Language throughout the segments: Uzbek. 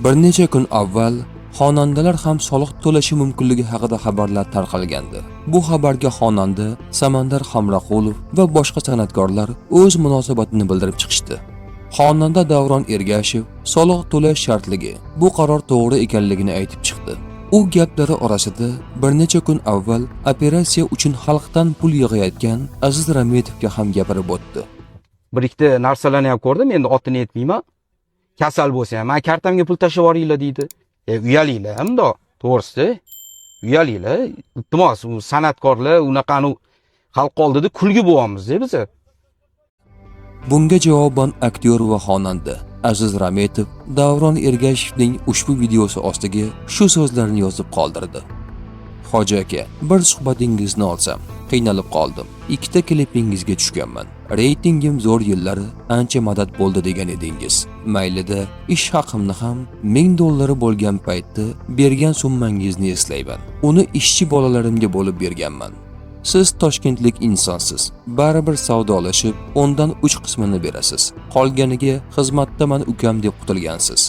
Bir necha kun avval xonandalar ham soliq to'lashi mumkinligi haqida xabarlar tarqalgandi. Bu xabarga xonanda Samandar Hamroqulov va boshqa san'atkorlar o'z munosabatini bildirib chiqishdi. Xonanda Davron Ergashev soliq to'lash shartligi bu qaror to'g'ri ekanligini aytib chiqdi. U gaplari orasida bir necha kun avval operatsiya uchun xalqdan pul yig'ayotgan Aziz Rametovga ham gapirib o'tdi. Bir ikkita narsalarni ham ko'rdim, endi otini aytmayman. Kasal bo'lsa ham, "Men kartamga pul tashlab yuboringlar" deydi. Uyalinglar, hamda to'g'risi. Uyalinglar. Iltimos, u san'atkorlar unaqani xalq oldida kulgi bo'lyapmiz-da biz. Bunga javoban aktyor va xonanda Aziz Rametov Davron Ergashevning ushbu videosi ostiga shu so'zlarni yozib qoldirdi. Hoji aka, bir suhbatingizni olsam, qiynalib qoldim. Ikkita klipingizga tushganman. Reytingim zo'r yillari ancha madad bo'ldi degan edingiz. Maylida ish haqimni ham $1000 bo'lgan paytda bergan summangizni eslayman. Uni ishchi bolalarimga bo'lib berganman. Siz toshkentlik insonsiz. Baribir savdolashib, ondan 3 qismini berasiz. Qolganiga xizmatdaman ukam deb qutilgansiz.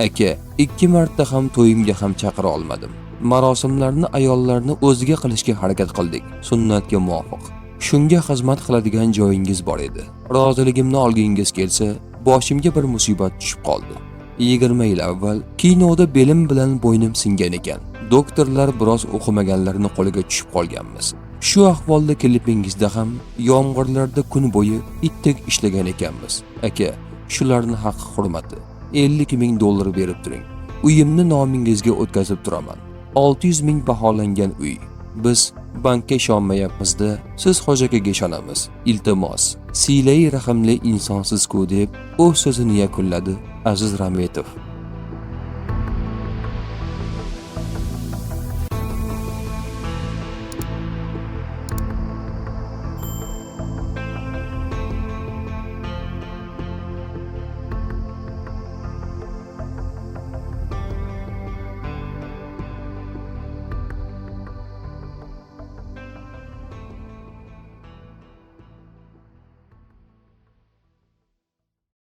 Aka, 2 marta ham to'yimga ham chaqira olmadim. Marosimlarni ayollarni o'ziga qilishga harakat qildik, sunnatga muvofiq. Shunga xizmat qiladigan joyingiz bor edi. Roziligimni olgingiz kelsa, boshimga bir musibat tushib qoldi. 20 yil avval kinoda belim bilan bo'ynim singan ekan. Doktorlar biroz o'qimaganlarni qo'liga tushib qolganmiz. Shu ahvolda klipingizda ham yomg'irlarda kun bo'yi itdek ishlagan ekanmiz. Aka, shularni haqqi hurmati. $50,000 berib turing. Uyimni nomingizga o'tkazib turaman. 600,000 baholangan uy. Biz bankka ishonmayapmiz-da, siz Hoji akaga ishonamiz. Iltimos, siylay rahimli insonsiz-ku deb o'z so'zini yakunladi Aziz Rametov.